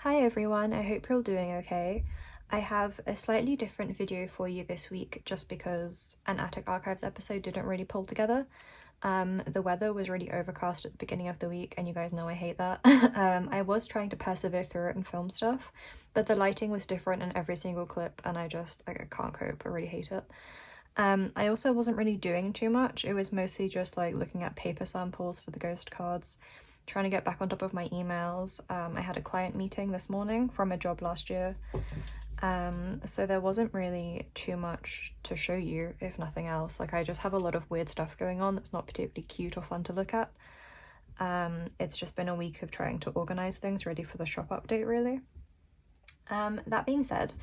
Hi everyone, I hope you're all doing okay. I have a slightly different video for you this week just because an Attic Archives episode didn't really pull together. The weather was really overcast at the beginning of the week and you guys know I hate that. I was trying to persevere through it and film stuff, but the lighting was different in every single clip and I can't cope, I really hate it. I also wasn't really doing too much. It was mostly just like looking at paper samples for the ghost cards, trying to get back on top of my emails. I had a client meeting this morning from a job last year, so there wasn't really too much to show you, if nothing else. Like, I just have a lot of weird stuff going on that's not particularly cute or fun to look at. It's just been a week of trying to organize things ready for the shop update, really. That being said,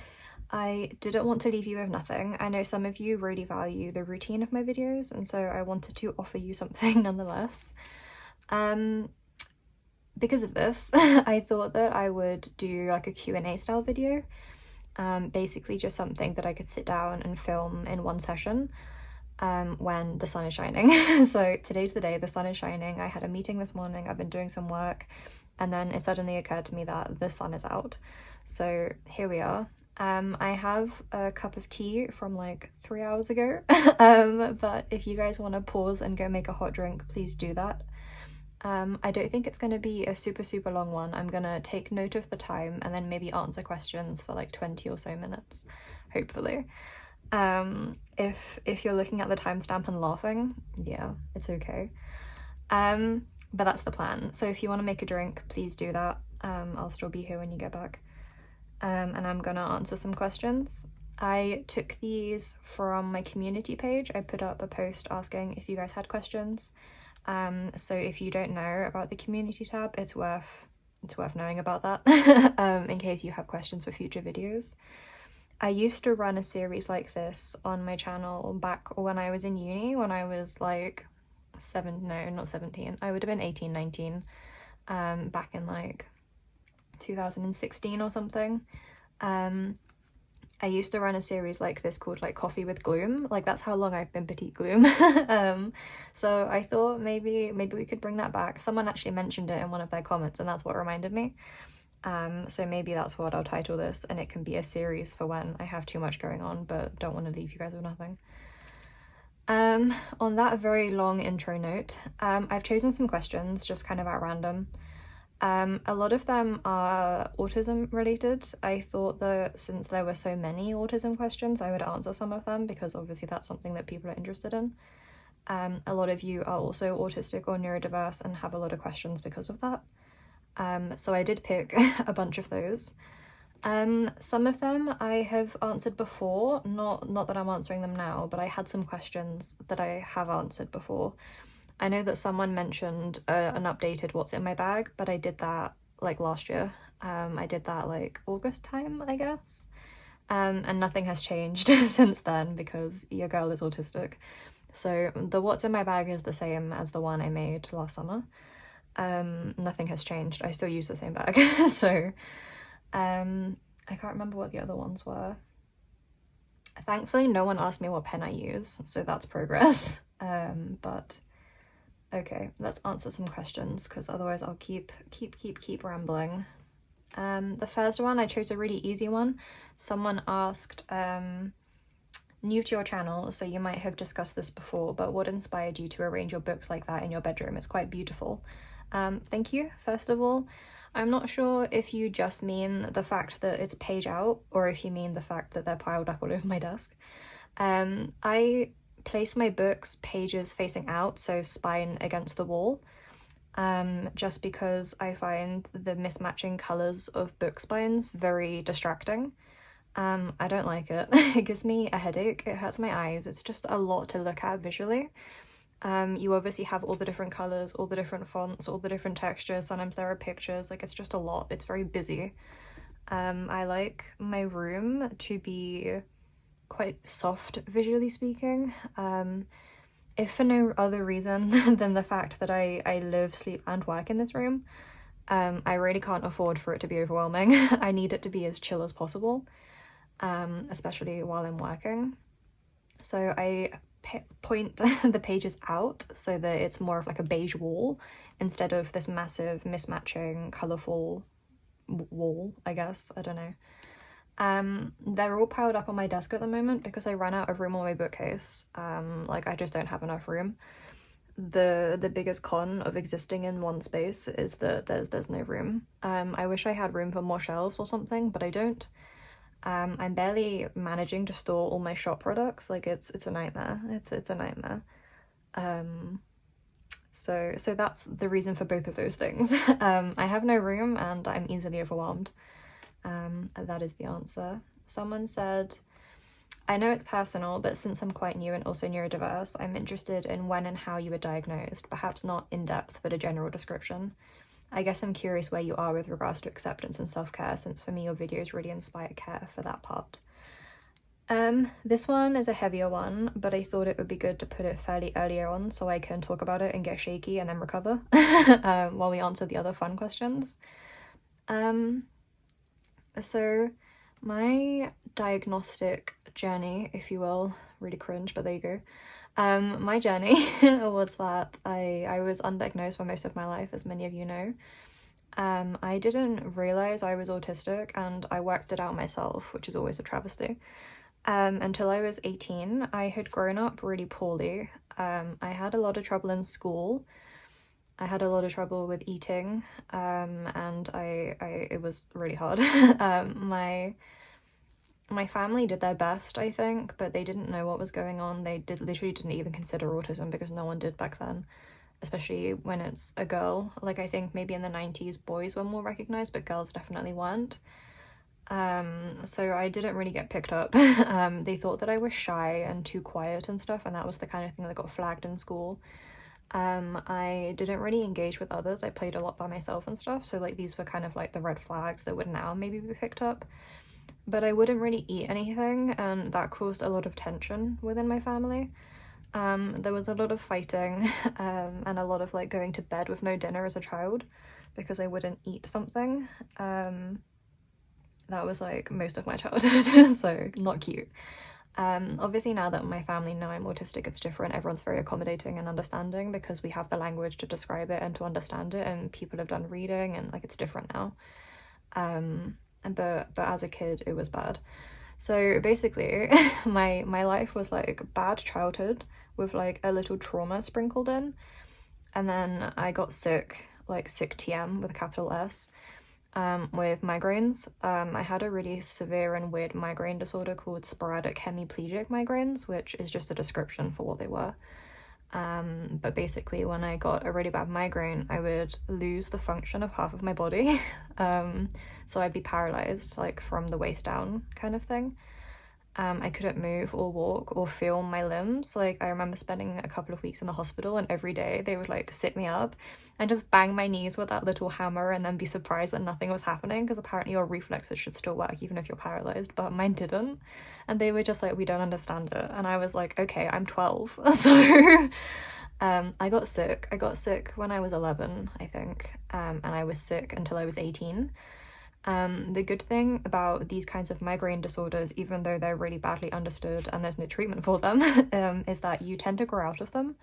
I didn't want to leave you with nothing. I know some of you really value the routine of my videos, and so I wanted to offer you something nonetheless. Because of this, I thought that I would do like a Q&A style video. Basically just something that I could sit down and film in one session when the sun is shining. So today's the day, the sun is shining. I had a meeting this morning, I've been doing some work, and then it suddenly occurred to me that the sun is out. So here we are. I have a cup of tea from like 3 hours ago, but if you guys want to pause and go make a hot drink, please do that. I don't think it's going to be a super long one. I'm gonna take note of the time and then maybe answer questions for like 20 or so minutes, hopefully. If you're looking at the timestamp and laughing, yeah, it's okay. But that's the plan. So if you want to make a drink, please do that. I'll still be here when you get back. And I'm gonna answer some questions. I took these from my community page. I put up a post asking if you guys had questions. So if you don't know about the community tab, it's worth knowing about that in case you have questions for future videos. I used to run a series like this on my channel back when I was in uni, when I was like not 17, I would have been 18, 19, back in like 2016 or something. I used to run a series like this called like Coffee with Gloom. Like, that's how long I've been Petite Gloom. So I thought maybe we could bring that back. Someone actually mentioned it in one of their comments and that's what reminded me. So maybe that's what I'll title this, and it can be a series for when I have too much going on but don't want to leave you guys with nothing. On that very long intro note, I've chosen some questions just kind of at random. A lot of them are autism related. I thought that since there were so many autism questions, I would answer some of them because obviously that's something that people are interested in. A lot of you are also autistic or neurodiverse and have a lot of questions because of that. So I did pick a bunch of those. Some of them I have answered before, not that I'm answering them now, but I had some questions that I have answered before. I know that someone mentioned an updated what's in my bag, but I did that like last year. I did that like August time, I guess. And nothing has changed since then because your girl is autistic. So the what's in my bag is the same as the one I made last summer. Nothing has changed. I still use the same bag. So I can't remember what the other ones were. Thankfully, no one asked me what pen I use, so that's progress. But okay, let's answer some questions because otherwise I'll keep rambling. The first one, I chose a really easy one. Someone asked, new to your channel, so you might have discussed this before, but what inspired you to arrange your books like that in your bedroom? It's quite beautiful. Thank you, first of all. I'm not sure if you just mean the fact that it's page out or if you mean the fact that they're piled up all over my desk. I place my books pages facing out, so spine against the wall, just because I find the mismatching colours of book spines very distracting. I don't like it. It gives me a headache, it hurts my eyes, it's just a lot to look at visually. You obviously have all the different colours, all the different fonts, all the different textures, sometimes there are pictures, like it's just a lot, it's very busy. I like my room to be quite soft, visually speaking, if for no other reason than the fact that I live, sleep and work in this room. I really can't afford for it to be overwhelming. I need it to be as chill as possible, especially while I'm working. So I point the pages out so that it's more of like a beige wall instead of this massive mismatching colourful wall, I guess. I don't know. They're all piled up on my desk at the moment because I ran out of room on my bookcase. Like, I just don't have enough room. The biggest con of existing in one space is that there's no room. I wish I had room for more shelves or something, but I don't. I'm barely managing to store all my shop products. Like, it's a nightmare. It's a nightmare. So that's the reason for both of those things. I have no room and I'm easily overwhelmed. That is the answer. Someone said, I know it's personal, but since I'm quite new and also neurodiverse, I'm interested in when and how you were diagnosed, perhaps not in depth, but a general description. I guess I'm curious where you are with regards to acceptance and self-care, since for me your videos really inspire care for that part. This one is a heavier one, but I thought it would be good to put it fairly earlier on so I can talk about it and get shaky and then recover while we answer the other fun questions. So my diagnostic journey, if you will, really cringe, but there you go. My journey was that I was undiagnosed for most of my life, as many of you know. I didn't realize I was autistic and I worked it out myself, which is always a travesty. Until I was 18, I had grown up really poorly. I had a lot of trouble in school. I had a lot of trouble with eating, and it was really hard. My family did their best, I think, but they didn't know what was going on. They literally didn't even consider autism because no one did back then, especially when it's a girl. Like, I think maybe in the 90s boys were more recognized, but girls definitely weren't. So I didn't really get picked up. They thought that I was shy and too quiet and stuff, and that was the kind of thing that got flagged in school. I didn't really engage with others. I played a lot by myself and stuff, so like these were kind of like the red flags that would now maybe be picked up. But I wouldn't really eat anything, and that caused a lot of tension within my family. There was a lot of fighting and a lot of like going to bed with no dinner as a child because I wouldn't eat something. That was like most of my childhood, so not cute. Obviously now that my family know I'm autistic, it's different. Everyone's very accommodating and understanding because we have the language to describe it and to understand it, and people have done reading, and like it's different now. But as a kid it was bad. So basically my life was like bad childhood with like a little trauma sprinkled in, and then I got sick, like sick TM with a capital S, with migraines. I had a really severe and weird migraine disorder called sporadic hemiplegic migraines, which is just a description for what they were. But basically when I got a really bad migraine, I would lose the function of half of my body. So I'd be paralyzed, like from the waist down kind of thing. I couldn't move or walk or feel my limbs. Like, I remember spending a couple of weeks in the hospital, and every day they would like sit me up and just bang my knees with that little hammer and then be surprised that nothing was happening, because apparently your reflexes should still work even if you're paralyzed, but mine didn't. And they were just like, we don't understand it. And I was like, okay, I'm 12. So I got sick. I got sick when I was 11, I think, and I was sick until I was 18. The good thing about these kinds of migraine disorders, even though they're really badly understood and there's no treatment for them, is that you tend to grow out of them.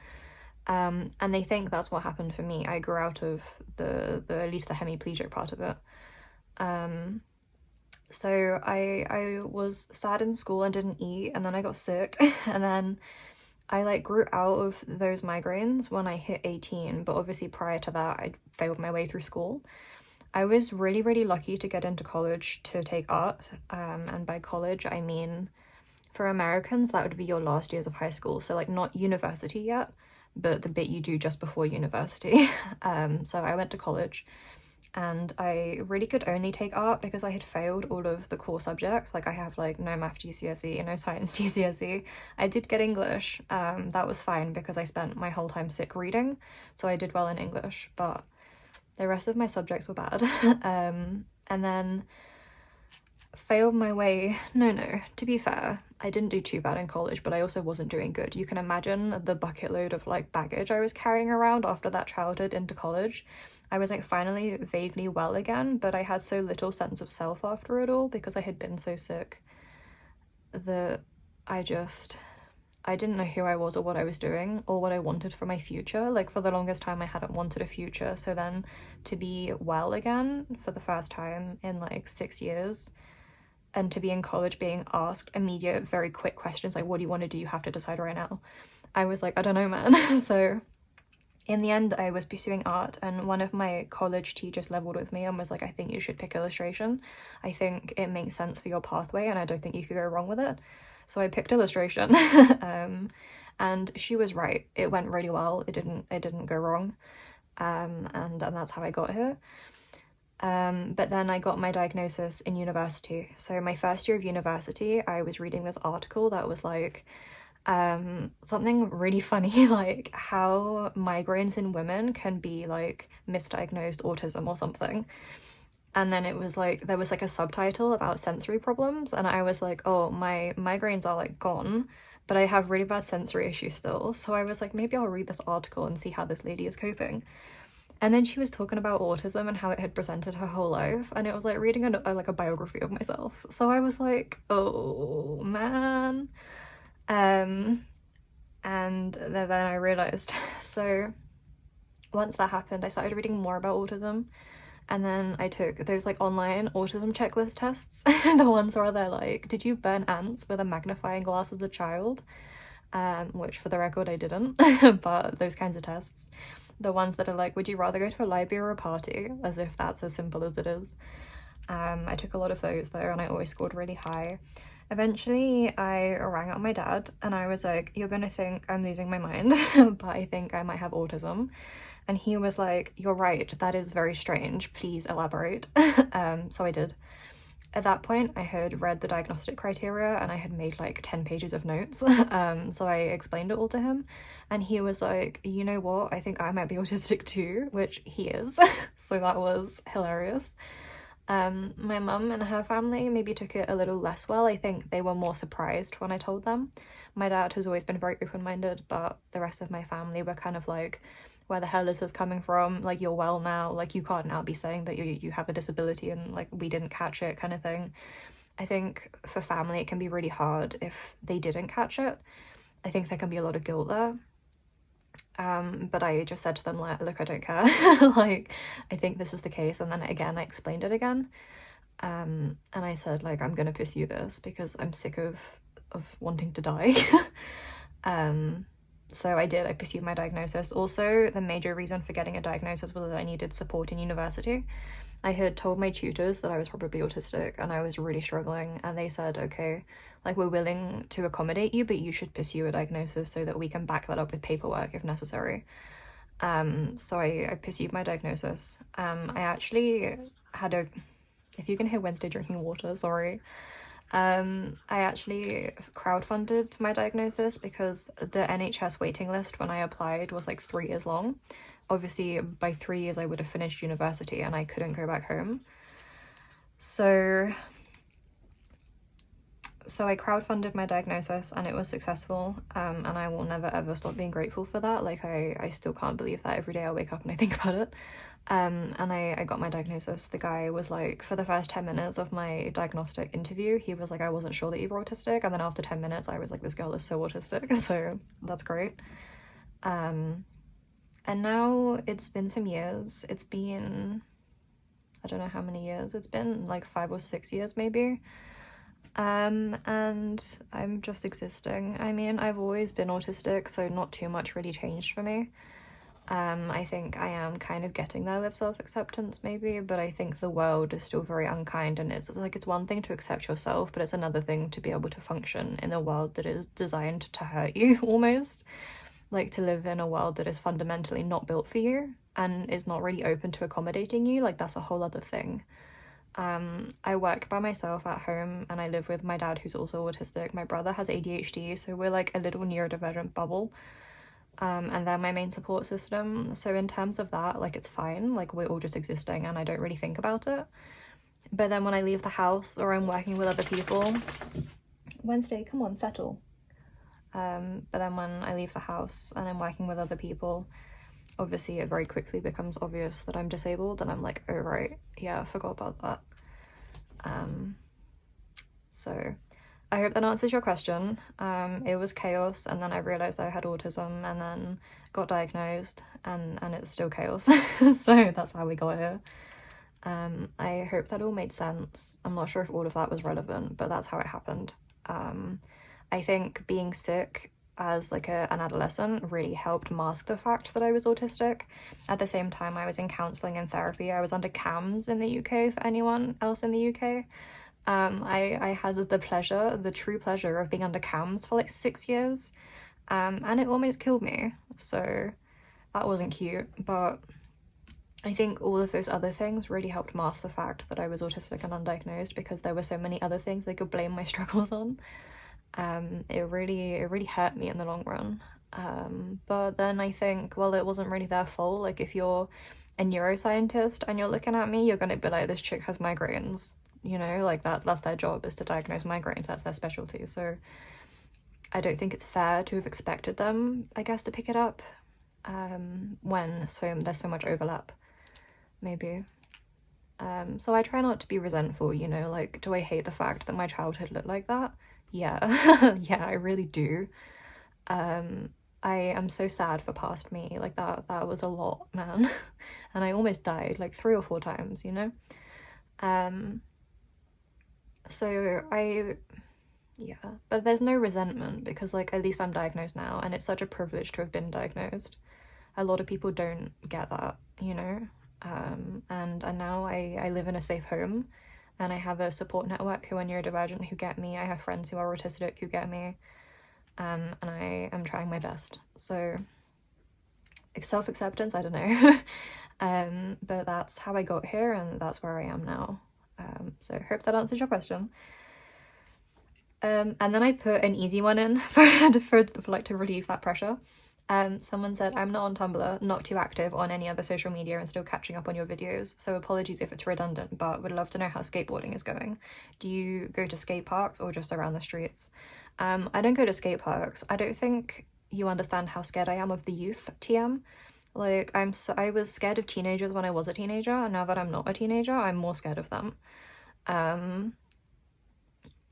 And they think that's what happened for me. I grew out of the at least the hemiplegic part of it. So I was sad in school and didn't eat, and then I got sick, and then I like grew out of those migraines when I hit 18, but obviously prior to that I failed my way through school. I was really, really lucky to get into college to take art, and by college I mean, for Americans that would be your last years of high school, so like not university yet, but the bit you do just before university. So I went to college, and I really could only take art because I had failed all of the core subjects. Like, I have like no math GCSE, no science GCSE. I did get English, that was fine because I spent my whole time sick reading, so I did well in English, but the rest of my subjects were bad. And then failed my way. No, to be fair, I didn't do too bad in college, but I also wasn't doing good. You can imagine the bucket load of like baggage I was carrying around after that childhood into college. I was like finally vaguely well again, but I had so little sense of self after it all because I had been so sick that I just I didn't know who I was or what I was doing or what I wanted for my future. Like, for the longest time I hadn't wanted a future, so then to be well again for the first time in like 6 years, and to be in college being asked immediate, very quick questions like, what do you want to do? You have to decide right now. I was like, I don't know, man. So in the end, I was pursuing art, and one of my college teachers leveled with me and was like, I think you should pick illustration. I think it makes sense for your pathway, and I don't think you could go wrong with it. So I picked illustration. And she was right. It went really well. It didn't go wrong. And that's how I got here. But then I got my diagnosis in university. So my first year of university, I was reading this article that was like, something really funny, like how migraines in women can be like misdiagnosed autism or something. And then it was like, there was like a subtitle about sensory problems, and I was like, oh, my migraines are like gone, but I have really bad sensory issues still. So I was like, maybe I'll read this article and see how this lady is coping. And then she was talking about autism and how it had presented her whole life, and it was like reading like a biography of myself. So I was like, oh man. And then I realized. So once that happened, I started reading more about autism, and then I took those like online autism checklist tests, the ones where they're like, did you burn ants with a magnifying glass as a child? Which for the record I didn't, but those kinds of tests. The ones that are like, would you rather go to a library or a party? As if that's as simple as it is. I took a lot of those though, and I always scored really high. Eventually, I rang up my dad, and I was like, you're gonna think I'm losing my mind, but I think I might have autism. And he was like, you're right, that is very strange, please elaborate. So I did. At that point, I had read the diagnostic criteria, and I had made like 10 pages of notes. So I explained it all to him, and he was like, you know what, I think I might be autistic too, which he is. So that was hilarious. My mum and her family maybe took it a little less well. I think they were more surprised when I told them. My dad has always been very open-minded, but the rest of my family were kind of like, where the hell is this coming from? Like, you're well now, like you can't now be saying that you have a disability and like we didn't catch it, kind of thing. I think for family it can be really hard if they didn't catch it. I think there can be a lot of guilt there. But I just said to them, like, look, I don't care. Like, I think this is the case. And then again, I explained it again. And I said, like, I'm gonna pursue this because I'm sick of wanting to die. So I did. I pursued my diagnosis. Also, the major reason for getting a diagnosis was that I needed support in university. I had told my tutors that I was probably autistic and I was really struggling, and they said, okay, like, we're willing to accommodate you, but you should pursue a diagnosis so that we can back that up with paperwork if necessary. So I pursued my diagnosis. I actually had if you can hear Wednesday drinking water, sorry. I actually crowdfunded my diagnosis because the NHS waiting list when I applied was like 3 years long. Obviously, by 3 years I would have finished university and I couldn't go back home. So I crowdfunded my diagnosis and it was successful, and I will never ever stop being grateful for that. Like, I still can't believe that every day I wake up and I think about it. And I got my diagnosis. The guy was like, for the first 10 minutes of my diagnostic interview, he was like, I wasn't sure that you were autistic. And then after 10 minutes, I was like, this girl is so autistic. So that's great. And now it's been some years. It's been, I don't know how many years. It's been like 5 or 6 years maybe. And I'm just existing. I mean, I've always been autistic, so not too much really changed for me. I think I am kind of getting there with self-acceptance maybe, but I think the world is still very unkind, and it's like, it's one thing to accept yourself, but it's another thing to be able to function in a world that is designed to hurt you almost. Like, to live in a world that is fundamentally not built for you and is not really open to accommodating you, like, that's a whole other thing. I work by myself at home and I live with my dad, who's also autistic. My brother has ADHD, so we're like a little neurodivergent bubble. And they're my main support system. So in terms of that, like, it's fine. Like, we're all just existing and I don't really think about it. But then when I leave the house or I'm working with other people... Wednesday, come on, settle. But then when I leave the house and I'm working with other people, obviously it very quickly becomes obvious that I'm disabled, and I'm like, oh right, yeah, I forgot about that. So I hope that answers your question. It was chaos, and then I realized I had autism, and then got diagnosed, and it's still chaos. So that's how we got here. I hope that all made sense. I'm not sure if all of that was relevant, but that's how it happened. I think being sick as like an adolescent really helped mask the fact that I was autistic. At the same time, I was in counselling and therapy. I was under CAMS in the UK, for anyone else in the UK. I had the true pleasure of being under CAMS for like 6 years, and it almost killed me, so that wasn't cute, but I think all of those other things really helped mask the fact that I was autistic and undiagnosed, because there were so many other things they could blame my struggles on. It really hurt me in the long run. But then I think, well, it wasn't really their fault. Like, if you're a neuroscientist and you're looking at me, you're gonna be like, this chick has migraines, you know, like that's their job, is to diagnose migraines. That's their specialty. So I don't think it's fair to have expected them, I guess, to pick it up, when there's so much overlap, maybe. So I try not to be resentful, you know, like, do I hate the fact that my childhood looked like that? Yeah. Yeah, I really do. I am so sad for past me. Like, that was a lot, man. And I almost died like 3 or 4 times, you know? So yeah, but there's no resentment, because like, at least I'm diagnosed now, and it's such a privilege to have been diagnosed. A lot of people don't get that, you know? And now I live in a safe home, and I have a support network who are neurodivergent who get me. I have friends who are autistic who get me, and I am trying my best. So self-acceptance, I don't know. But that's how I got here, and that's where I am now. So hope that answers your question. And then I put an easy one in for like, to relieve that pressure. Someone said, I'm not on Tumblr, not too active on any other social media, and still catching up on your videos, so apologies if it's redundant, but would love to know how skateboarding is going. Do you go to skate parks or just around the streets? I don't go to skate parks. I don't think you understand how scared I am of the youth, TM. Like, I was scared of teenagers when I was a teenager, and now that I'm not a teenager, I'm more scared of them.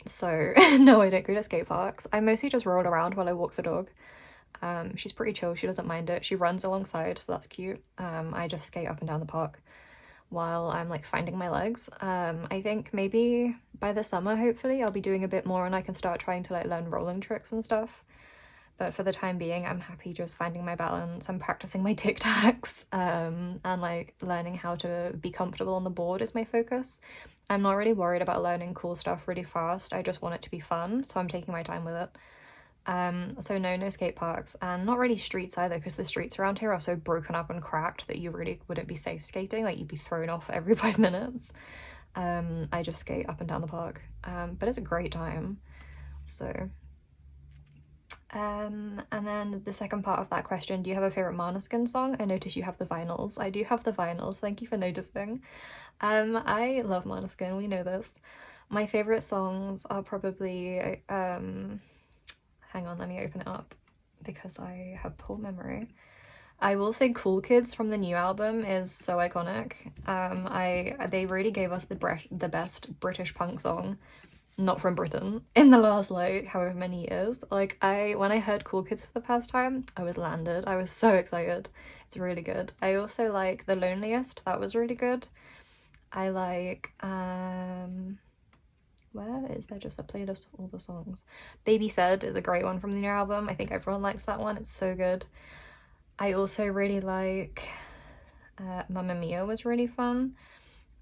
So no, I don't go to skate parks. I mostly just roll around while I walk the dog. She's pretty chill, she doesn't mind it. She runs alongside, so that's cute. I just skate up and down the park while I'm like finding my legs. I think maybe by the summer, hopefully, I'll be doing a bit more and I can start trying to like learn rolling tricks and stuff. But for the time being, I'm happy just finding my balance. I'm practicing my tic tacs, and like learning how to be comfortable on the board is my focus. I'm not really worried about learning cool stuff really fast. I just want it to be fun, so I'm taking my time with it. So no skate parks, and not really streets either, because the streets around here are so broken up and cracked that you really wouldn't be safe skating. Like, you'd be thrown off every 5 minutes. I just skate up and down the park, but it's a great time. So and then the second part of that question, do you have a favorite Måneskin song? I notice you have the vinyls. I do have the vinyls, thank you for noticing. I love Måneskin, we know this. My favorite songs are probably hang on, let me open it up because I have poor memory. I will say Cool Kids from the new album is so iconic. They really gave us the best British punk song, not from Britain, in the last like however many years. Like, when I heard Cool Kids for the first time, I was landed. I was so excited. It's really good. I also like The Loneliest, that was really good. I like where is there just a playlist of all the songs? Baby Said is a great one from the new album. I think everyone likes that one, it's so good. I also really like Mamma Mia was really fun.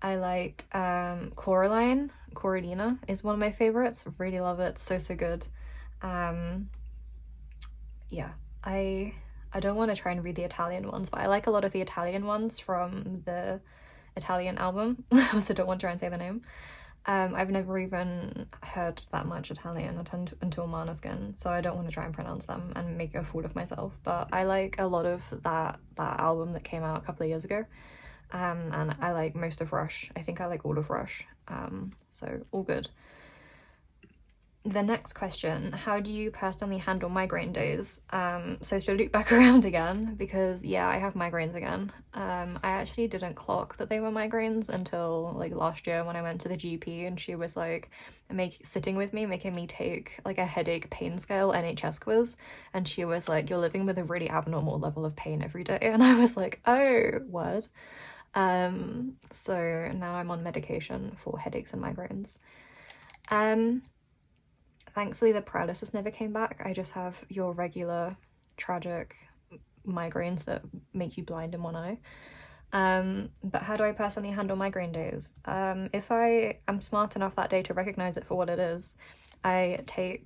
I like Coralina is one of my favorites. Really love it, so good. Yeah, I don't want to try and read the Italian ones, but I like a lot of the Italian ones from the Italian album. I also don't want to try and say the name. I've never even heard that much Italian until Måneskin, so I don't want to try and pronounce them and make a fool of myself, but I like a lot of that album that came out a couple of years ago. And I like most of Rush. I think I like all of Rush, so all good. The next question, how do you personally handle migraine days? So to loop back around again, because yeah, I have migraines again. I actually didn't clock that they were migraines until like last year when I went to the GP and she was like sitting with me, making me take like a headache pain scale NHS quiz. And she was like, you're living with a really abnormal level of pain every day. And I was like, oh, what? So now I'm on medication for headaches and migraines. Thankfully, the paralysis never came back. I just have your regular tragic migraines that make you blind in one eye. But how do I personally handle migraine days? If I am smart enough that day to recognize it for what it is, I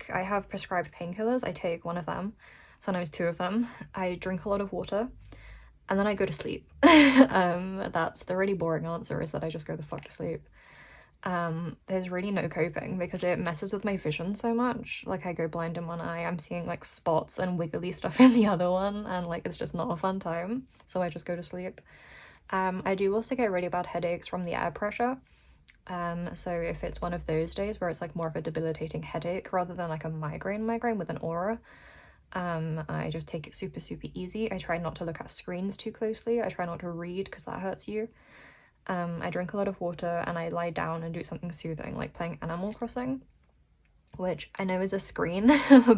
have prescribed painkillers. I take one of them, sometimes two of them. I drink a lot of water, and then I go to sleep. That's the really boring answer, is that I just go the fuck to sleep. There's really no coping because it messes with my vision so much. Like, I go blind in one eye, I'm seeing like spots and wiggly stuff in the other one, and like it's just not a fun time, so I just go to sleep. I do also get really bad headaches from the air pressure. So if it's one of those days where it's like more of a debilitating headache rather than like a migraine with an aura, I just take it super easy. I try not to look at screens too closely. I try not to read because that hurts you. I drink a lot of water and I lie down and do something soothing, like playing Animal Crossing, which I know is a screen,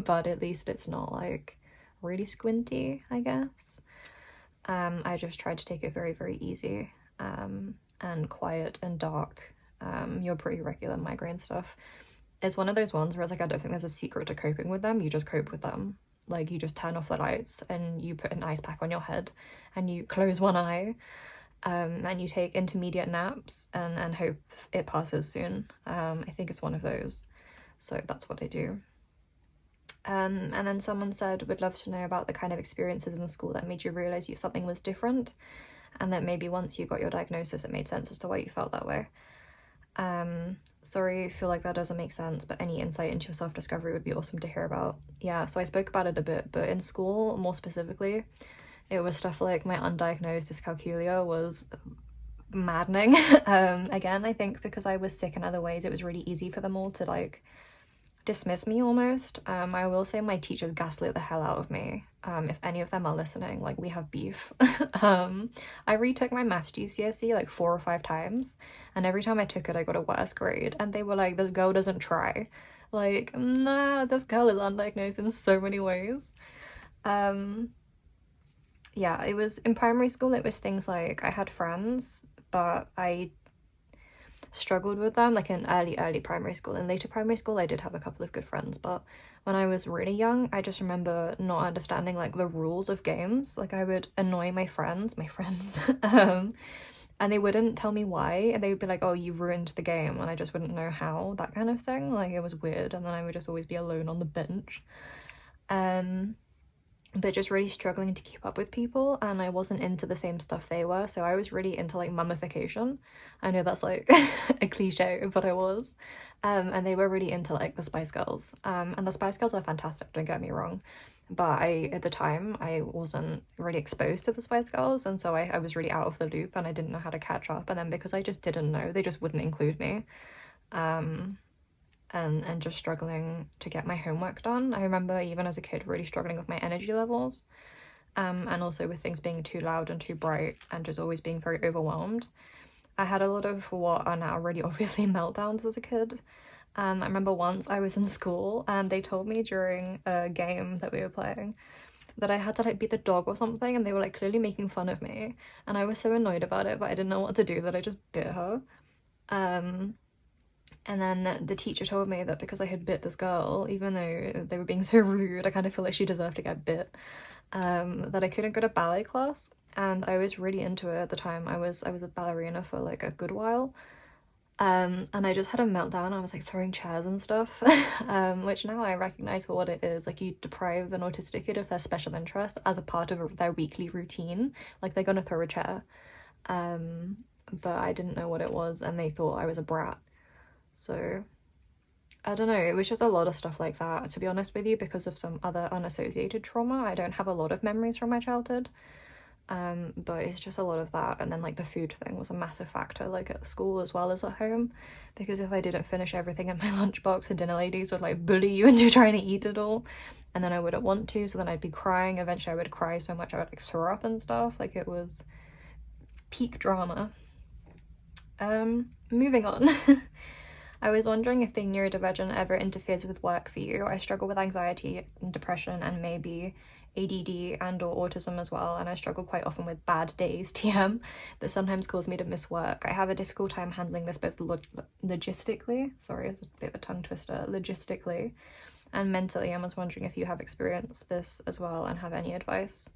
but at least it's not like really squinty, I guess. I just try to take it very easy, and quiet and dark. Your pretty regular migraine stuff. It's one of those ones where it's like, I don't think there's a secret to coping with them. You just cope with them. Like, you just turn off the lights and you put an ice pack on your head and you close one eye. And you take intermediate naps and hope it passes soon. I think it's one of those. So that's what I do. And then someone said, would love to know about the kind of experiences in school that made you realise something was different, and that maybe once you got your diagnosis it made sense as to why you felt that way. Sorry, I feel like that doesn't make sense, but any insight into your self-discovery would be awesome to hear about. Yeah, so I spoke about it a bit, but in school, more specifically, it was stuff like my undiagnosed dyscalculia was maddening. Again, I think because I was sick in other ways, it was really easy for them all to like dismiss me almost. I will say my teachers gaslit the hell out of me. If any of them are listening, like, we have beef. I retook my maths GCSE like 4 or 5 times, and every time I took it I got a worse grade, and they were like, this girl doesn't try. Like, nah, this girl is undiagnosed in so many ways. Yeah, it was in primary school, it was things like I had friends, but I struggled with them, like in early primary school. In later primary school, I did have a couple of good friends, but when I was really young, I just remember not understanding like the rules of games. Like, I would annoy my friends, and they wouldn't tell me why, and they would be like, oh, you ruined the game, and I just wouldn't know how, that kind of thing. Like, it was weird, and then I would just always be alone on the bench. But just really struggling to keep up with people, and I wasn't into the same stuff they were, so I was really into like mummification. I know that's like a cliche, but I was. And they were really into like the Spice Girls. And the Spice Girls are fantastic, don't get me wrong, but at the time I wasn't really exposed to the Spice Girls, and so I was really out of the loop and I didn't know how to catch up. And then because I just didn't know, they just wouldn't include me. And just struggling to get my homework done. I remember even as a kid really struggling with my energy levels, and also with things being too loud and too bright and just always being very overwhelmed. I had a lot of what are now really obviously meltdowns as a kid. I remember once I was in school and they told me during a game that we were playing that I had to like beat the dog or something, and they were like clearly making fun of me, and I was so annoyed about it, but I didn't know what to do, that I just bit her. And then the teacher told me that because I had bit this girl, even though they were being so rude, I kind of feel like she deserved to get bit, that I couldn't go to ballet class. And I was really into it at the time. I was a ballerina for like a good while. And I just had a meltdown. I was like throwing chairs and stuff, which now I recognize for what it is. Like, you deprive an autistic kid of their special interest as a part of their weekly routine. Like, they're gonna throw a chair. But I didn't know what it was, and they thought I was a brat. So I don't know, it was just a lot of stuff like that, to be honest with you, because of some other unassociated trauma. I don't have a lot of memories from my childhood. But it's just a lot of that. And then like the food thing was a massive factor, like at school as well as at home, because if I didn't finish everything in my lunchbox, the dinner ladies would like bully you into trying to eat it all, and then I wouldn't want to, so then I'd be crying. Eventually I would cry so much I would like throw up and stuff. Like it was peak drama. Moving on. I was wondering if being neurodivergent ever interferes with work for you. I struggle with anxiety and depression and maybe ADD and or autism as well, and I struggle quite often with bad days, TM, that sometimes cause me to miss work. I have a difficult time handling this both logistically, sorry, it's a bit of a tongue twister, logistically and mentally. I was wondering if you have experienced this as well and have any advice.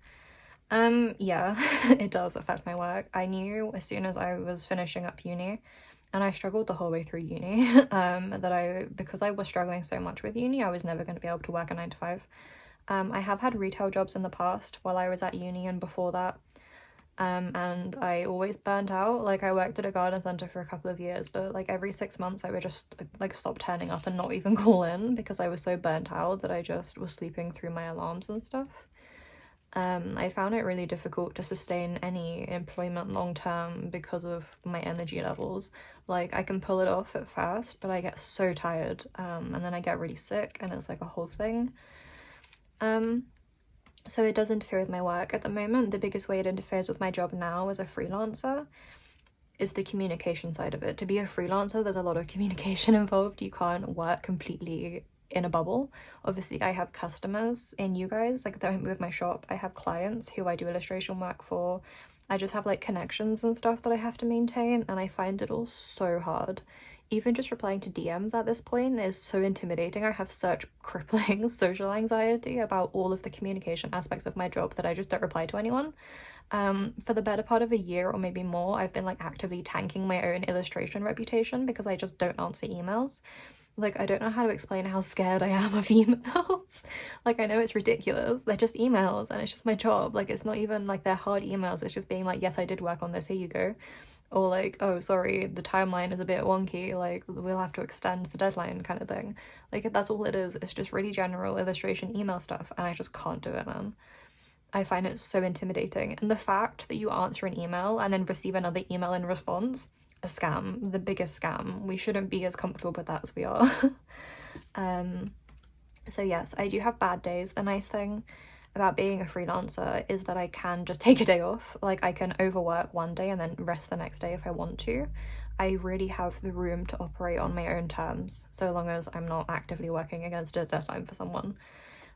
Yeah, it does affect my work. I knew as soon as I was finishing up uni, and I struggled the whole way through uni, because I was struggling so much with uni, I was never going to be able to work a 9 to 5. I have had retail jobs in the past while I was at uni and before that, and I always burnt out. Like I worked at a garden centre for a couple of years, but like every 6 months I would just like stop turning up and not even call in because I was so burnt out that I just was sleeping through my alarms and stuff. I found it really difficult to sustain any employment long term because of my energy levels. Like I can pull it off at first, but I get so tired, and then I get really sick and it's like a whole thing. So it does interfere with my work. At the moment, the biggest way it interferes with my job now as a freelancer is the communication side of it. To be a freelancer, there's a lot of communication involved. You can't work completely in a bubble. Obviously I have customers in you guys, like with my shop. I have clients who I do illustration work for. I just have like connections and stuff that I have to maintain, and I find it all so hard. Even just replying to DMs at this point is so intimidating. I have such crippling social anxiety about all of the communication aspects of my job that I just don't reply to anyone. For the better part of a year or maybe more, I've been like actively tanking my own illustration reputation because I just don't answer emails. Like, I don't know how to explain how scared I am of emails. Like, I know it's ridiculous. They're just emails and it's just my job. Like, it's not even like they're hard emails. It's just being like, yes, I did work on this. Here you go. Or like, oh, sorry, the timeline is a bit wonky. Like, we'll have to extend the deadline kind of thing. Like, that's all it is. It's just really general illustration email stuff. And I just can't do it, man. I find it so intimidating. And the fact that you answer an email and then receive another email in response, a scam, the biggest scam. We shouldn't be as comfortable with that as we are. So yes, I do have bad days. The nice thing about being a freelancer is that I can just take a day off. Like I can overwork one day and then rest the next day if I want to. I really have the room to operate on my own terms, so long as I'm not actively working against a deadline for someone.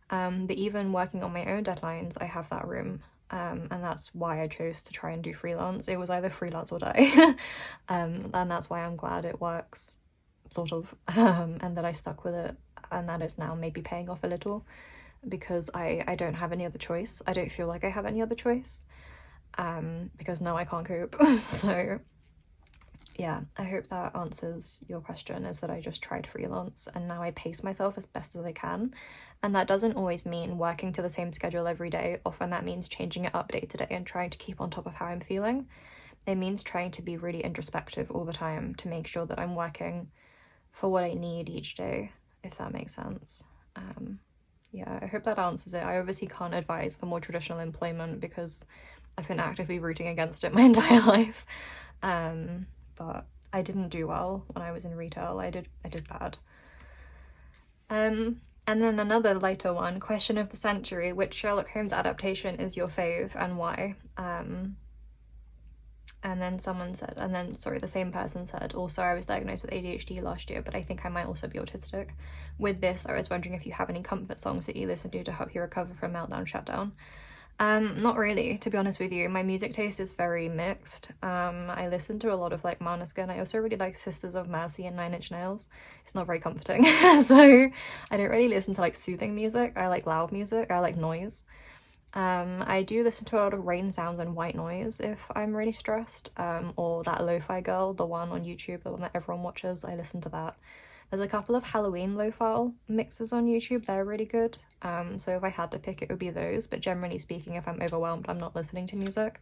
But even working on my own deadlines, I have that room. And that's why I chose to try and do freelance. It was either freelance or die. And that's why I'm glad it works, sort of, and that I stuck with it, and that it's now maybe paying off a little, because I don't have any other choice. I don't feel like I have any other choice, because no, I can't cope. So yeah, I hope that answers your question, is that I just tried freelance and now I pace myself as best as I can. And that doesn't always mean working to the same schedule every day. Often that means changing it up day to day and trying to keep on top of how I'm feeling. It means trying to be really introspective all the time to make sure that I'm working for what I need each day, if that makes sense. Yeah, I hope that answers it. I obviously can't advise for more traditional employment because I've been actively rooting against it my entire life. But I didn't do well when I was in retail. I did bad. And then another lighter one, question of the century: which Sherlock Holmes adaptation is your fave and why? And then the same person said, also, I was diagnosed with ADHD last year, but I think I might also be autistic. With this, I was wondering if you have any comfort songs that you listen to help you recover from meltdown, shutdown. Not really, to be honest with you. My music taste is very mixed. I listen to a lot of like Maneskin. I also really like Sisters of Mercy and 9 Inch Nails. It's not very comforting. So I don't really listen to like soothing music. I like loud music. I like noise. I do listen to a lot of rain sounds and white noise if I'm really stressed, or that Lo-Fi Girl, the one on YouTube, the one that everyone watches. I listen to that. There's a couple of Halloween lo-fi mixes on YouTube. They're really good. So if I had to pick, it would be those. But generally speaking, if I'm overwhelmed, I'm not listening to music.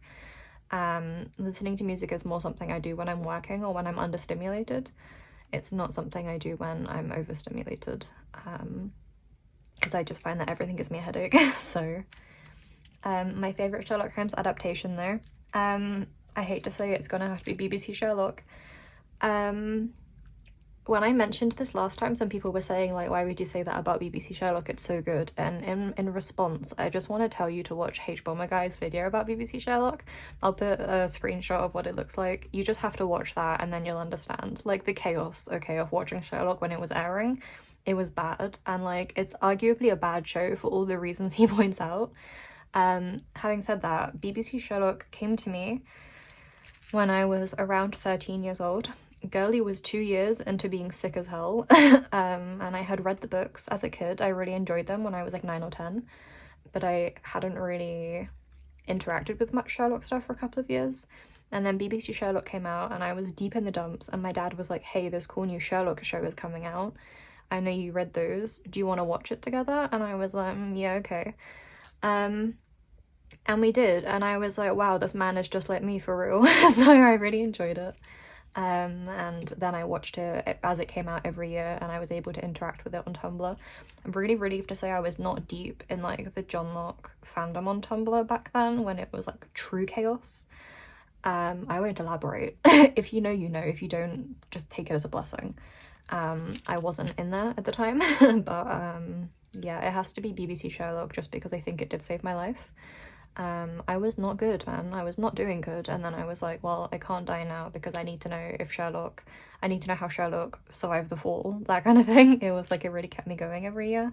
Listening to music is more something I do when I'm working or when I'm understimulated. It's not something I do when I'm overstimulated, because I just find that everything gives me a headache. So My favourite Sherlock Holmes adaptation though, I hate to say it's gonna have to be BBC Sherlock. When I mentioned this last time, some people were saying like, why would you say that about BBC Sherlock, it's so good, and in response I just want to tell you to watch Bomber Guy's video about BBC Sherlock. I'll put a screenshot of what it looks like. You just have to watch that and then you'll understand like the chaos, okay, of watching Sherlock when it was airing. It was bad, and like it's arguably a bad show for all the reasons he points out. Having said that, BBC Sherlock came to me when I was around 13 years old. Girlie was 2 years into being sick as hell, and I had read the books as a kid. I really enjoyed them when I was like 9 or 10, but I hadn't really interacted with much Sherlock stuff for a couple of years. And then BBC Sherlock came out and I was deep in the dumps, and my dad was like, hey, this cool new Sherlock show is coming out. I know you read those. Do you want to watch it together? And I was like, yeah, okay. And we did, and I was like, wow, this man is just like me for real. So I really enjoyed it. And then I watched it as it came out every year, and I was able to interact with it on Tumblr. I'm really relieved to say I was not deep in like the John Locke fandom on Tumblr back then, when it was like true chaos. I won't elaborate. If you know, you know. If you don't, just take it as a blessing. I wasn't in there at the time, but yeah, it has to be BBC Sherlock just because I think it did save my life. I was not good, man. I was not doing good, and then I was like, well, I can't die now because I need to know I need to know how Sherlock survived the fall, that kind of thing. It was like, it really kept me going every year.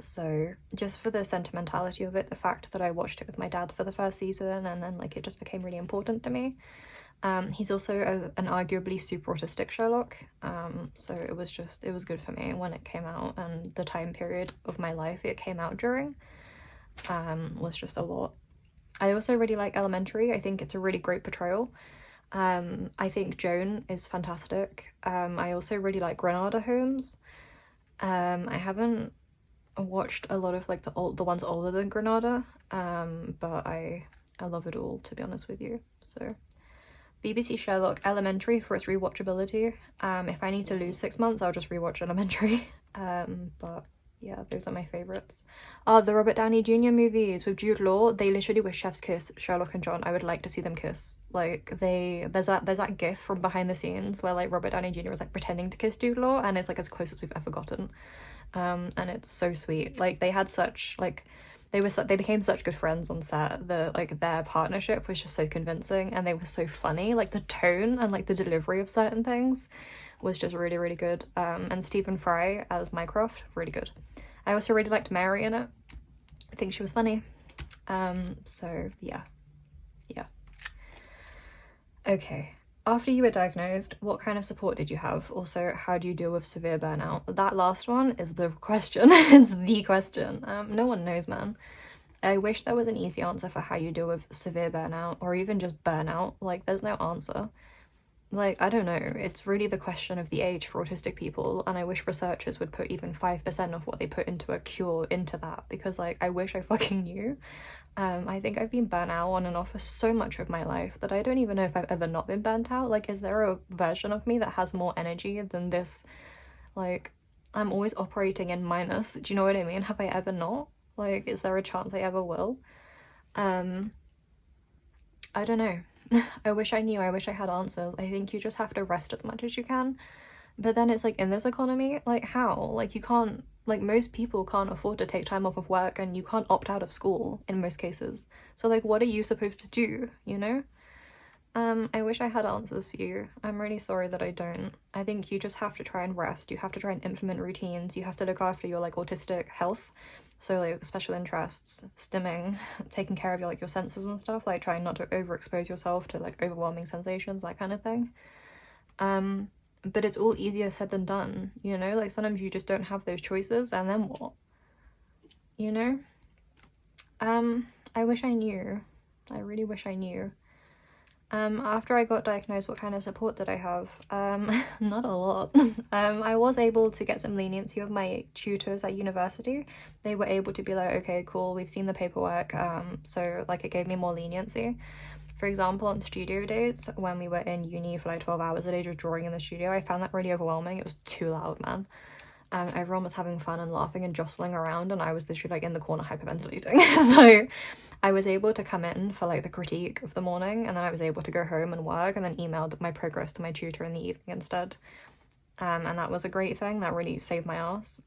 So just for the sentimentality of it, the fact that I watched it with my dad for the first season, and then like it just became really important to me. He's also an arguably super autistic Sherlock, so it was good for me when it came out, and the time period of my life it came out during was just a lot. I also really like Elementary. I think it's a really great portrayal. I think Joan is fantastic. I also really like Granada Holmes. I haven't watched a lot of like the ones older than Granada, but I love it all, to be honest with you. So BBC Sherlock, Elementary for its rewatchability. If I need to lose 6 months, I'll just rewatch Elementary. But yeah, those are my favorites. The Robert Downey Jr. movies with Jude Law, they literally were chef's kiss, Sherlock and John. I would like to see them kiss. Like there's that gif from behind the scenes where like Robert Downey Jr. was like pretending to kiss Jude Law, and it's like as close as we've ever gotten. And it's so sweet. Like they had such like they became such good friends on set. Their partnership was just so convincing, and they were so funny. Like the tone and like the delivery of certain things was just really, really good. And Stephen Fry as Mycroft, really good. I also really liked Mary in it. I think she was funny. So yeah. Okay. After you were diagnosed, what kind of support did you have? Also, how do you deal with severe burnout? That last one is the question. It's the question. No one knows, man. I wish there was an easy answer for how you deal with severe burnout, or even just burnout. Like, there's no answer. Like, I don't know. It's really the question of the age for autistic people, and I wish researchers would put even 5% of what they put into a cure into that, because, like, I wish I fucking knew. I think I've been burnt out on and off for so much of my life that I don't even know if I've ever not been burnt out. Like, is there a version of me that has more energy than this? Like, I'm always operating in minus. Do you know what I mean? Have I ever not? Like, is there a chance I ever will? I don't know. I wish I knew. I wish I had answers. I think you just have to rest as much as you can. But then it's like, in this economy, like, how? Like, you can't, like, most people can't afford to take time off of work, and you can't opt out of school in most cases. So, like, what are you supposed to do, you know? I wish I had answers for you. I'm really sorry that I don't. I think you just have to try and rest. You have to try and implement routines. You have to look after your, like, autistic health. So, like, special interests, stimming, taking care of your, like, your senses and stuff, like, trying not to overexpose yourself to, like, overwhelming sensations, that kind of thing. But it's all easier said than done, you know? Like, sometimes you just don't have those choices, and then what? You know? I wish I knew. I really wish I knew. After I got diagnosed, what kind of support did I have? Not a lot. I was able to get some leniency with my tutors at university. They were able to be like, okay, cool, we've seen the paperwork, so, like, it gave me more leniency. For example, on studio days, when we were in uni for like 12 hours a day just drawing in the studio, I found that really overwhelming. It was too loud, man. Everyone was having fun and laughing and jostling around, and I was literally like in the corner hyperventilating. So I was able to come in for like the critique of the morning, and then I was able to go home and work, and then emailed my progress to my tutor in the evening instead. And that was a great thing. That really saved my ass.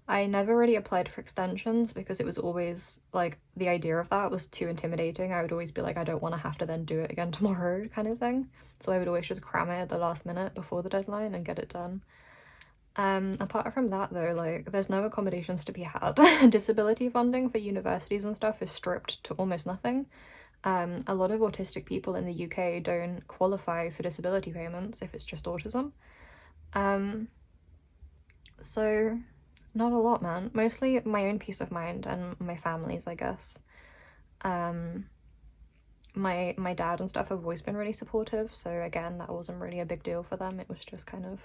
I never really applied for extensions because it was always like the idea of that was too intimidating. I would always be like, I don't want to have to then do it again tomorrow kind of thing. So I would always just cram it at the last minute before the deadline and get it done. Apart from that though, like there's no accommodations to be had. Disability funding for universities and stuff is stripped to almost nothing. A lot of autistic people in the UK don't qualify for disability payments if it's just autism. So not a lot, man. Mostly my own peace of mind and my family's, I guess. My dad and stuff have always been really supportive, so again, that wasn't really a big deal for them. It was just kind of,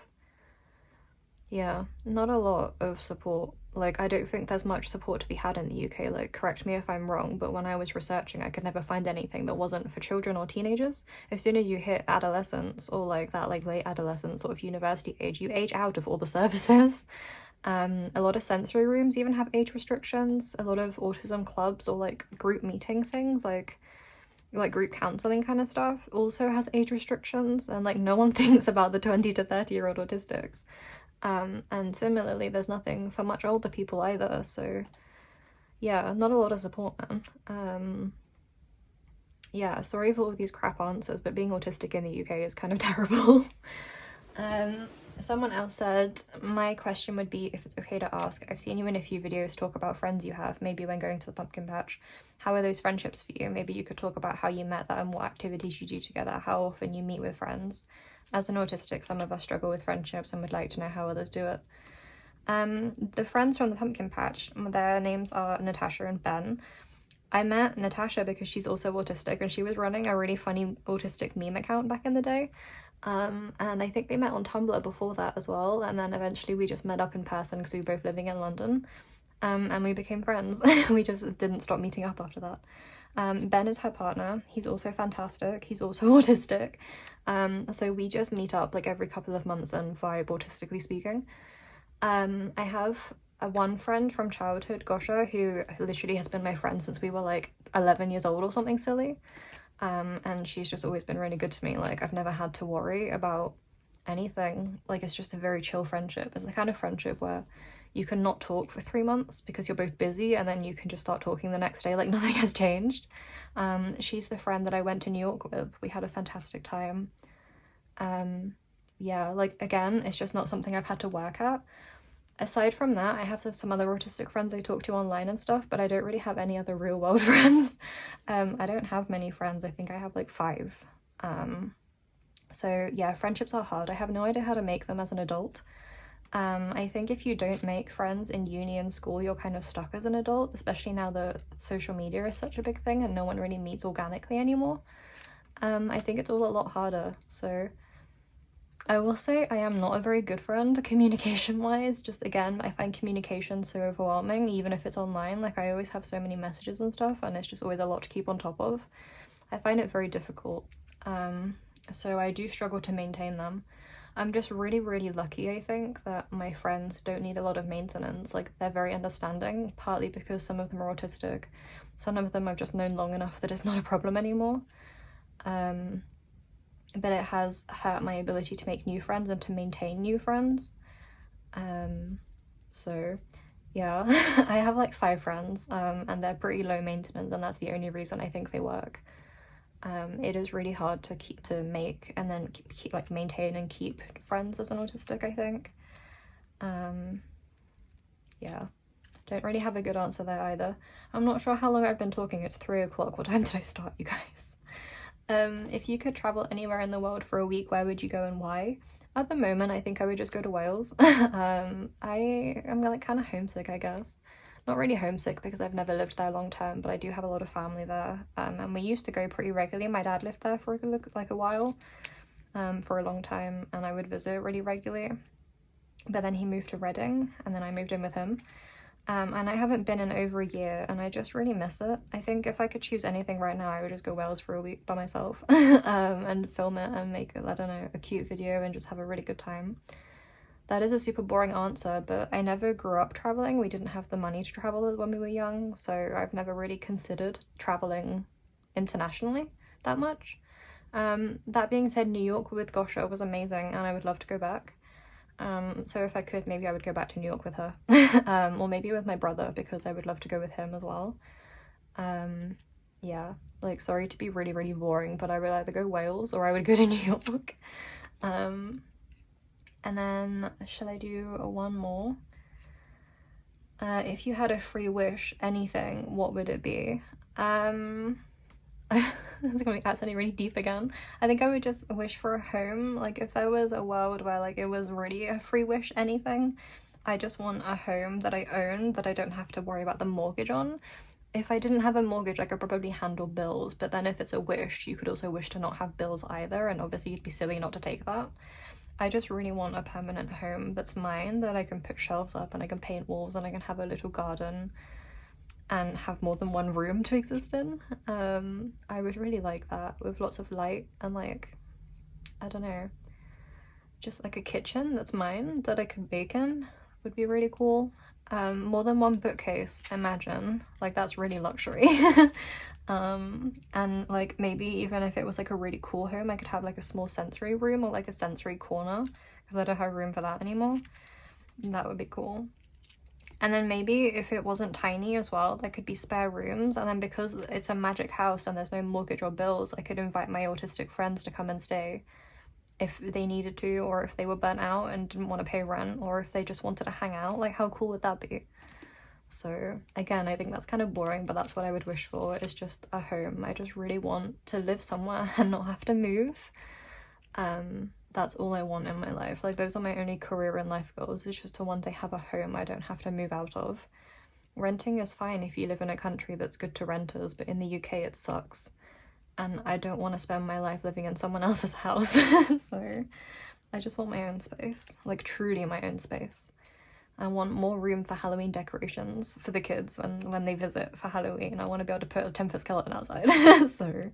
yeah, not a lot of support. Like, I don't think there's much support to be had in the UK. Like, correct me if I'm wrong, but when I was researching, I could never find anything that wasn't for children or teenagers. As soon as you hit adolescence or like that, like late adolescence, sort of university age, you age out of all the services. A lot of sensory rooms even have age restrictions. A lot of autism clubs or like group meeting things, like group counseling kind of stuff, also has age restrictions, and like no one thinks about the 20 to 30-year-old autistics. And similarly, there's nothing for much older people either, so yeah, not a lot of support, man. Yeah, sorry for all these crap answers, but being autistic in the UK is kind of terrible. Someone else said, my question would be if it's okay to ask, I've seen you in a few videos talk about friends you have, maybe when going to the pumpkin patch. How are those friendships for you? Maybe you could talk about how you met them and what activities you do together, how often you meet with friends. As an autistic, some of us struggle with friendships and would like to know how others do it. The friends from the pumpkin patch, their names are Natasha and Ben. I met Natasha because she's also autistic, and she was running a really funny autistic meme account back in the day. And I think we met on Tumblr before that as well, and then eventually we just met up in person because we were both living in London, and we became friends. We just didn't stop meeting up after that. Ben is her partner. He's also fantastic. He's also autistic. So we just meet up like every couple of months and vibe, autistically speaking. I have one friend from childhood, Gosha, who literally has been my friend since we were like 11 years old or something silly. And she's just always been really good to me. Like, I've never had to worry about anything. Like, it's just a very chill friendship. It's the kind of friendship where you can not talk for 3 months because you're both busy, and then you can just start talking the next day like nothing has changed. She's the friend that I went to New York with. We had a fantastic time. Yeah, like, again, it's just not something I've had to work at. Aside from that, I have some other autistic friends I talk to online and stuff, but I don't really have any other real world friends. I don't have many friends. I think I have like 5. So yeah, friendships are hard. I have no idea how to make them as an adult. I think if you don't make friends in uni and school, you're kind of stuck as an adult, especially now that social media is such a big thing and no one really meets organically anymore. I think it's all a lot harder, so I will say I am not a very good friend communication-wise. Just again, I find communication so overwhelming, even if it's online. Like, I always have so many messages and stuff, and it's just always a lot to keep on top of. I find it very difficult. So I do struggle to maintain them. I'm just really, really lucky, I think, that my friends don't need a lot of maintenance. Like, they're very understanding, partly because some of them are autistic. Some of them I've just known long enough that it's not a problem anymore. But it has hurt my ability to make new friends and to maintain new friends. So yeah, I have like 5 friends, and they're pretty low maintenance, and that's the only reason I think they work. It is really hard to make and then keep like maintain and keep friends as an autistic, I think. Yeah, don't really have a good answer there either. I'm not sure how long I've been talking. It's 3 o'clock. What time did I start, you guys? If you could travel anywhere in the world for a week, where would you go and why? At the moment, I think I would just go to Wales. I am like kind of homesick, I guess. Not really homesick because I've never lived there long term, but I do have a lot of family there. And we used to go pretty regularly. My dad lived there for like a while, for a long time, and I would visit really regularly. But then he moved to Reading, and then I moved in with him. And I haven't been in over a year, and I just really miss it. I think if I could choose anything right now, I would just go Wales for a week by myself, and film it and make, I don't know, a cute video and just have a really good time. That is a super boring answer, but I never grew up traveling. We didn't have the money to travel when we were young, so I've never really considered traveling internationally that much. That being said, New York with Gosha was amazing and I would love to go back. So if I could, maybe I would go back to New York with her. Or maybe with my brother, because I would love to go with him as well. Yeah, like, sorry to be really, really boring, but I would either go Wales or I would go to New York. And then, shall I do one more? If you had a free wish, anything, what would it be? It's gonna be sounding really deep again. I think I would just wish for a home. Like, if there was a world where like it was really a free wish anything, I just want a home that I own, that I don't have to worry about the mortgage on. If I didn't have a mortgage, I could probably handle bills, but then if it's a wish, you could also wish to not have bills either, and obviously you'd be silly not to take that. I just really want a permanent home that's mine, that I can put shelves up and I can paint walls and I can have a little garden and have more than one room to exist in. I would really like that, with lots of light and like, I don't know, just like a kitchen that's mine that I could bake in would be really cool. More than one bookcase, imagine, like that's really luxury. And like maybe even if it was like a really cool home, I could have like a small sensory room or like a sensory corner, because I don't have room for that anymore. That would be cool. And then maybe if it wasn't tiny as well, there could be spare rooms, and then because it's a magic house and there's no mortgage or bills, I could invite my autistic friends to come and stay if they needed to, or if they were burnt out and didn't want to pay rent, or if they just wanted to hang out. Like, how cool would that be? So again, I think that's kind of boring, but that's what I would wish for, is just a home. I just really want to live somewhere and not have to move. That's all I want in my life. Like, those are my only career and life goals, is just to one day have a home I don't have to move out of. Renting is fine if you live in a country that's good to renters, but in the UK it sucks. And I don't want to spend my life living in someone else's house. So I just want my own space, like truly my own space. I want more room for Halloween decorations for the kids when they visit for Halloween. I want to be able to put a 10-foot skeleton outside. So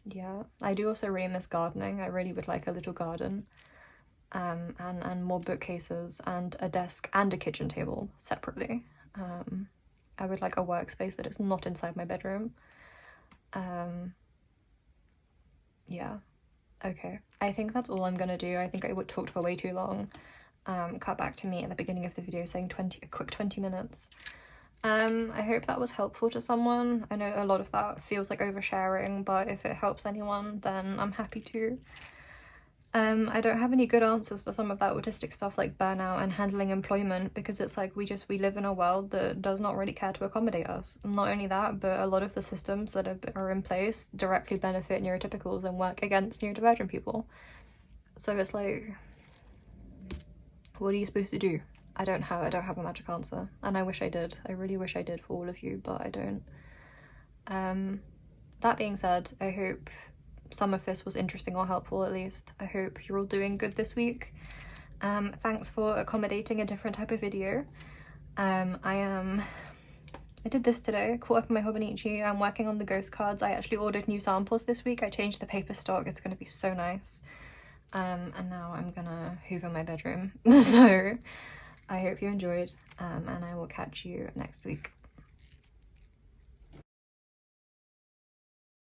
yeah, I do also really miss gardening. I really would like a little garden, and more bookcases and a desk and a kitchen table separately. I would like a workspace that is not inside my bedroom. Yeah, okay, I think that's all I'm gonna do. I think I talked for way too long. Cut back to me at the beginning of the video saying a quick 20 minutes. I hope that was helpful to someone. I know a lot of that feels like oversharing, but if it helps anyone, then I'm happy to. I don't have any good answers for some of that autistic stuff, like burnout and handling employment, because it's like we live in a world that does not really care to accommodate us. And not only that, but a lot of the systems that are in place directly benefit neurotypicals and work against neurodivergent people. So it's like, what are you supposed to do? I don't have a magic answer, and I wish I did. I really wish I did for all of you, but I don't. That being said, I hope some of this was interesting or helpful, at least. I hope you're all doing good this week. Thanks for accommodating a different type of video. I did this today, caught up in my Hobonichi. I'm working on the ghost cards. I actually ordered new samples this week. I changed the paper stock. It's going to be so nice. And now I'm gonna hoover my bedroom. So I hope you enjoyed, and I will catch you next week.